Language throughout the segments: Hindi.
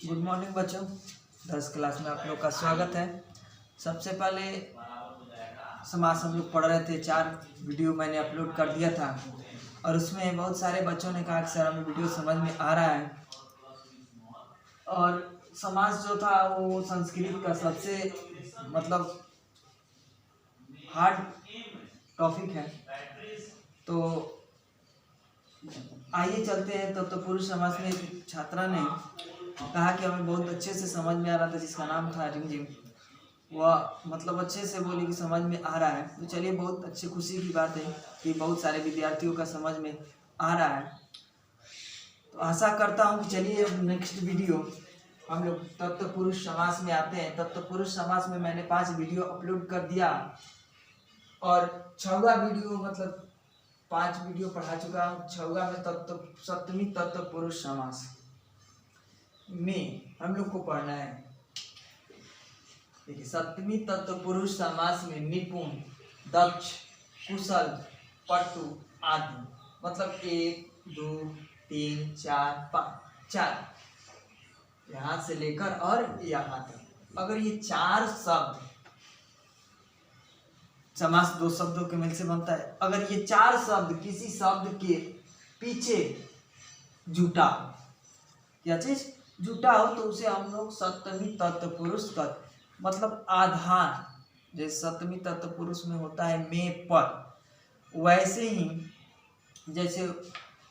गुड मॉर्निंग बच्चों, 10 क्लास में आप लोग का स्वागत है। सबसे पहले समास हम लोग पढ़ रहे थे। 4 वीडियो मैंने अपलोड कर दिया था और उसमें बहुत सारे बच्चों ने कहा कि सर हमें वीडियो समझ में आ रहा है। और समास जो था वो संस्कृत का सबसे हार्ड टॉपिक है। तो आइए चलते हैं। तो पुरुष समास में एक छात्रा ने कहा कि हमें बहुत अच्छे से समझ में आ रहा था, जिसका नाम था रिमझिम। वह अच्छे से बोली कि समझ में आ रहा है। तो चलिए, बहुत अच्छी खुशी की बात है कि बहुत सारे विद्यार्थियों का समझ में आ रहा है। तो आशा करता हूँ कि चलिए अब नेक्स्ट वीडियो हम लोग तत्पुरुष समास में आते हैं। तत्पुरुष समास में मैंने 5 वीडियो अपलोड कर दिया और 6वां वीडियो 5 वीडियो पढ़ा चुका हूँ। 6वां में सप्तमी तत्पुरुष समास में हम लोग को पढ़ना है। देखिए, सप्तमी तत्पुरुष समास में निपुण, दक्ष, कुशल, पटु आदि 1 2 3 4 5 4 यहाँ से लेकर और यहाँ तक। अगर ये 4 शब्द, समास 2 शब्दों के मेल से बनता है। अगर ये 4 शब्द किसी शब्द के पीछे जुटा हो, क्या चीज जुटा हो, तो उसे हम लोग सप्तमी तत्पुरुष आधार। जैसे सप्तमी तत्पुरुष में होता है में पद, वैसे ही जैसे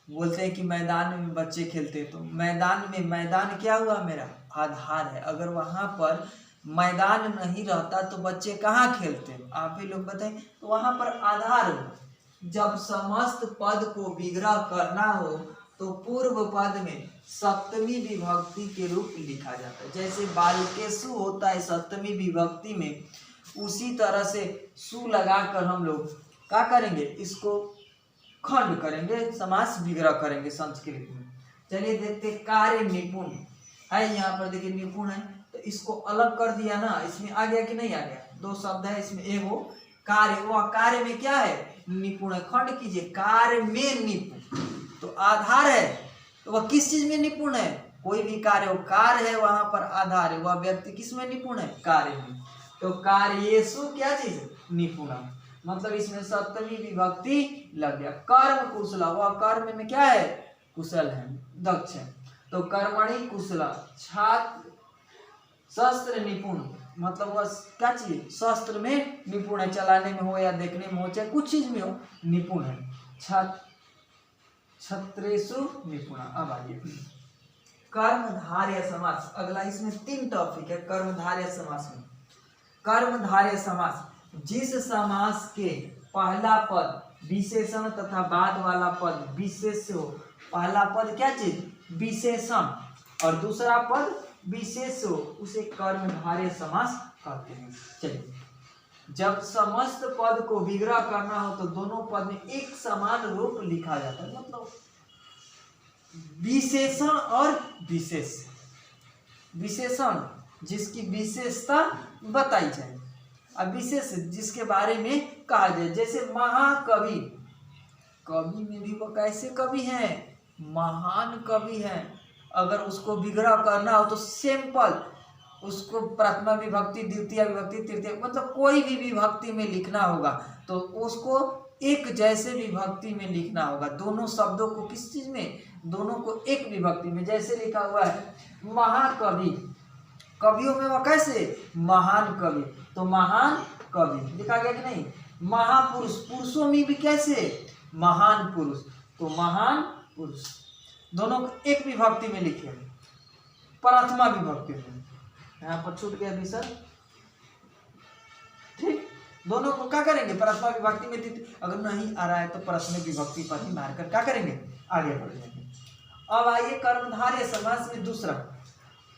बोलते हैं कि मैदान में बच्चे खेलते, तो मैदान क्या हुआ, मेरा आधार है। अगर वहां पर मैदान नहीं रहता तो बच्चे कहाँ खेलते, आप ही लोग बताएं। तो वहां पर आधार हो। जब समस्त पद को विग्रह करना हो तो पूर्व पद में सप्तमी विभक्ति के रूप लिखा जाता है। जैसे बालकेशु होता है सप्तमी विभक्ति में, उसी तरह से सु लगाकर हम लोग क्या करेंगे, इसको खंड करेंगे, समास विग्रह करेंगे संस्कृत में। चलिए देखते, कार्य निपुण है। यहाँ पर देखिए निपुण है, तो इसको अलग कर दिया ना, इसमें आ गया कि नहीं आ गया। 2 शब्द है इसमें, एगो कार्य, वह कार्य में क्या है, निपुण है। खंड कीजिए, कार्य में निपुण, तो आधार है। तो वह किस चीज में निपुण है, कोई भी कार्य हो, कार्य है वहां पर आधार है, वह व्यक्ति किस में निपुण है, कार्य में। तो कार्येषु क्या चीज, निपुण, इसमें सप्तमी विभक्ति लग गया। कर्म कुशला, वह कर्म में क्या है, कुशल है, दक्ष है। तो कर्मणि कुशला, छात्र शस्त्र निपुण, वह क्या चीज, शस्त्र में निपुण है, चलाने में हो या देखने में हो, चाहे कुछ चीज में हो, निपुण है। छत्रेषु निपुण। अब आइए कर्मधारय समास। अगला इसमें 3 टॉपिक है कर्मधारय समास में। कर्मधारय समास, जिस समास के पहला पद विशेषण तथा बाद वाला पद विशेष हो। पहला पद क्या चीज, विशेषण, और दूसरा पद विशेष हो, उसे कर्मधारय समास कहते हैं। चलिए, जब समस्त पद को विग्रह करना हो तो दोनों पद में एक समान रूप लिखा जाता है। विशेषण और विशेष, विशेषण जिसकी विशेषता बताई जाए, और विशेष जिसके बारे में कहा जाए। जैसे महाकवि, कवि में भी वो कैसे कवि हैं, महान कवि हैं। अगर उसको विग्रह करना हो तो सिंपल उसको प्रथमा विभक्ति, द्वितीय विभक्ति, तृतीय कोई भी विभक्ति में लिखना होगा तो उसको एक जैसे विभक्ति में लिखना होगा। दोनों शब्दों को किस चीज में, दोनों को एक विभक्ति में। जैसे लिखा हुआ है महाकवि, कवियों में वह कैसे, महान कवि, तो महान कवि लिखा गया कि नहीं। महापुरुष, पुरुषों में भी कैसे, महान पुरुष, तो महान पुरुष। दोनों को एक विभक्ति में लिखे, प्रथमा विभक्ति में। यहाँ पर छूट गया भी सर, ठीक। दोनों को क्या करेंगे, प्रथमा विभक्ति में। अगर नहीं आ रहा है तो प्रथमा विभक्ति पर ही मारकर क्या करेंगे, आगे बढ़ जाएंगे। अब आइए कर्मधारय समास में दूसरा,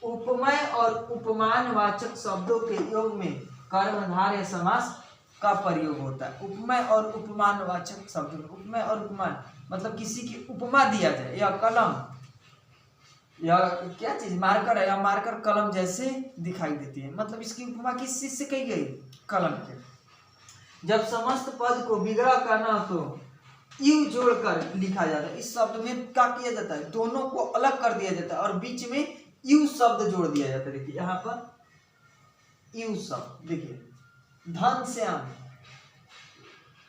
उपमेय और उपमान वाचक शब्दों के योग में कर्मधारय समास का प्रयोग होता है। उपमेय और उपमान वाचक शब्दों में, उपमेय और उपमान किसी की उपमा दिया जाए, या कलम या क्या चीज, मार्कर है, या मार्कर कलम जैसे दिखाई देती है। इसकी उपमा किस चीज से कही गई, कलम के। जब समस्त पद को विग्रह करना हो तो यू जोड़कर लिखा जाता है। इस शब्द में क्या किया जाता है, दोनों को अलग कर दिया जाता है और बीच में यू शब्द जोड़ दिया जाता है। देखिए यहाँ पर यू शब्द, देखिए घनश्याम,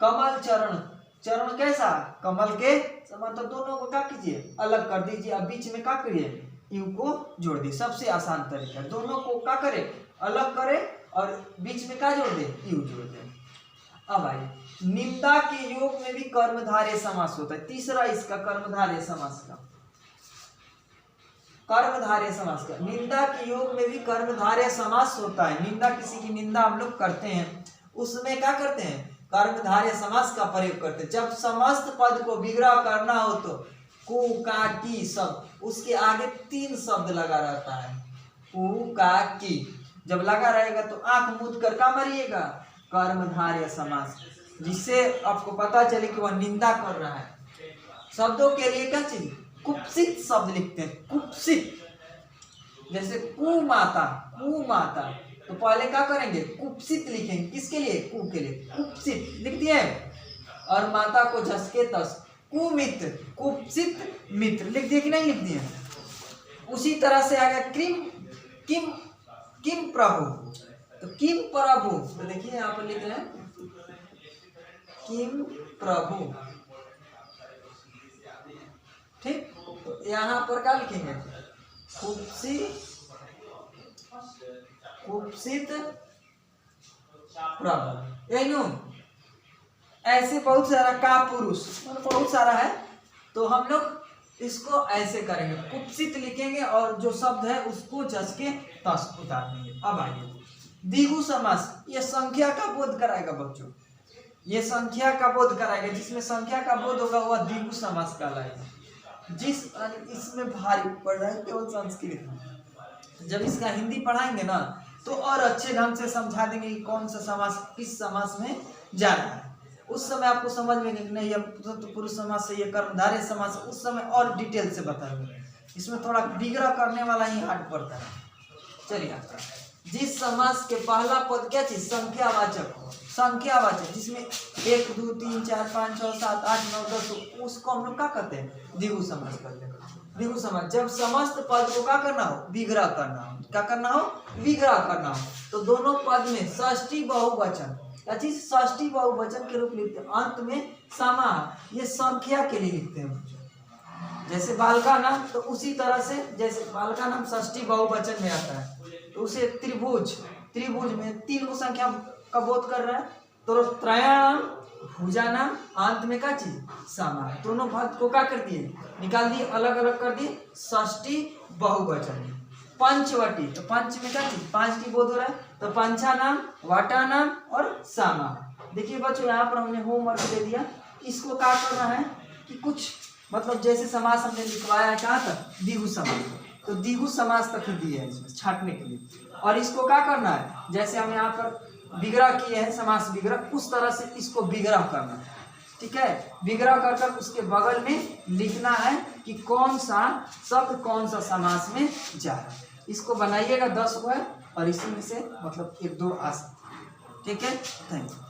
कमल चरण, चरण कैसा कमल के समान, तो दोनों को क्या कीजिए अलग कर दीजिए। अब बीच में क्या करिए यू को जोड़ दिए। सबसे आसान तरीका, दोनों को क्या करे अलग करे और बीच में क्या जोड़ दे यू जोड़ दे। अब आइए निंदा के योग में भी कर्मधारय समास होता है। तीसरा इसका कर्मधारय समास का, कर्मधारय समास का, निंदा के योग में भी कर्मधारय समास होता है। निंदा, किसी की निंदा हम लोग करते हैं उसमें क्या करते हैं कर्मधारय समास का प्रयोग करते हैं। जब समस्त पद को विग्रह करना हो तो कु का की शब्द, उसके आगे 3 शब्द लगा रहता है। कु का की जब लगा रहेगा तो आंख मूंद कर क्या मारिएगा कर्मधारय समास, जिससे आपको पता चले कि वह निंदा कर रहा है। शब्दों के लिए क्या चाहिए कुत्सित शब्द लिखते हैं, कुत्सित। जैसे कुमाता, कुमाता तो पहले क्या करेंगे कुत्सित लिखेंगे, किसके लिए कु के लिए, कुत्सित लिख दिए। और माता को झसके तस, कुमित्र, कुत्सित मित्र लिख दिए कि नहीं लिख दिए। उसी तरह से आ गया किम, किम, किम प्रभु, तो किम प्रभु, तो देखिए यहाँ पर लिख रहे हैं किम प्रभु, ठीक। तो यहाँ पर क्या लिखेंगे कुत्सित प्रभु। ऐसे बहुत सारा का पुरुष बहुत सारा है, तो हम लोग इसको ऐसे करेंगे कुत्सित लिखेंगे और जो शब्द है उसको जस के तस उतार देंगे। अब आइए द्विगु समास, ये संख्या का बोध कराएगा बच्चों, ये संख्या का बोध कराएगा। जिसमें संख्या का बोध होगा वह द्विगु समास कहलाएगा। जिस इसमें भारी पड़ रहा है केवल संस्कृत में, जब इसका हिंदी पढ़ाएंगे ना तो और अच्छे ढंग से समझा देंगे कि कौन सा समास किस समास में जा रहा है। उस समय आपको समझ में नहीं, तो पुरुष समास से ये कर्मधारय समास, उस समय और डिटेल से बताएंगे। इसमें थोड़ा विग्रह करने वाला ही हार्ड पड़ता है। चलिए जिस समास के पहला पद क्या चीज संख्यावाचक हो, संख्यावाचक जिसमें 1 2 3 4 5 6 7 8 9 10, उसको हम लोग क्या कहते हैं द्विगु समास कहते हैं। द्विगु समास जब समस्त पद को क्या करना हो विग्रह करना हो, क्या करना हो विग्रह करना हो, तो दोनों पद में षष्ठी बहुवचन क्या चीज षष्ठी बहुवचन के रूप लिखते हैं। अंत में समा, ये संख्या के लिए लिखते हैं। जैसे बालका नाम, तो उसी तरह से जैसे बालका नाम षष्ठी बहुवचन में आता है तो उसे त्रिभुज, त्रिभुज में 3 को संख्या का बोध कर रहा है, तो त्रयाणाम भुजानाम, अंत में क्या चीज समा, दोनों पद को क्या कर दिए निकाल दिए, अलग अलग कर दिए, षष्ठी बहुवचन। पंचवटी, तो पंच में क्या चीज 5 की बोध हो रहा है, तो पंचा नाम, वाटा नाम और सामा। देखिए बच्चों यहाँ पर हमने होमवर्क दे दिया, इसको क्या करना है कि कुछ मतलब जैसे समास हमने लिखवाया है कहाँ तक द्विगु समास, तो द्विगु समास तक ही दिए हैं इसमें छांटने के लिए। और इसको क्या करना है जैसे हम यहाँ पर विग्रह किए हैं समास विग्रह, उस तरह से इसको विग्रह करना है, ठीक है। विग्रह कर कर उसके बगल में लिखना है कि कौन सा शब्द कौन सा समास में जा रहा है। इसको बनाइएगा 10 को है और इसी में से मतलब 1 2 आ सकते, ठीक है। Thank you.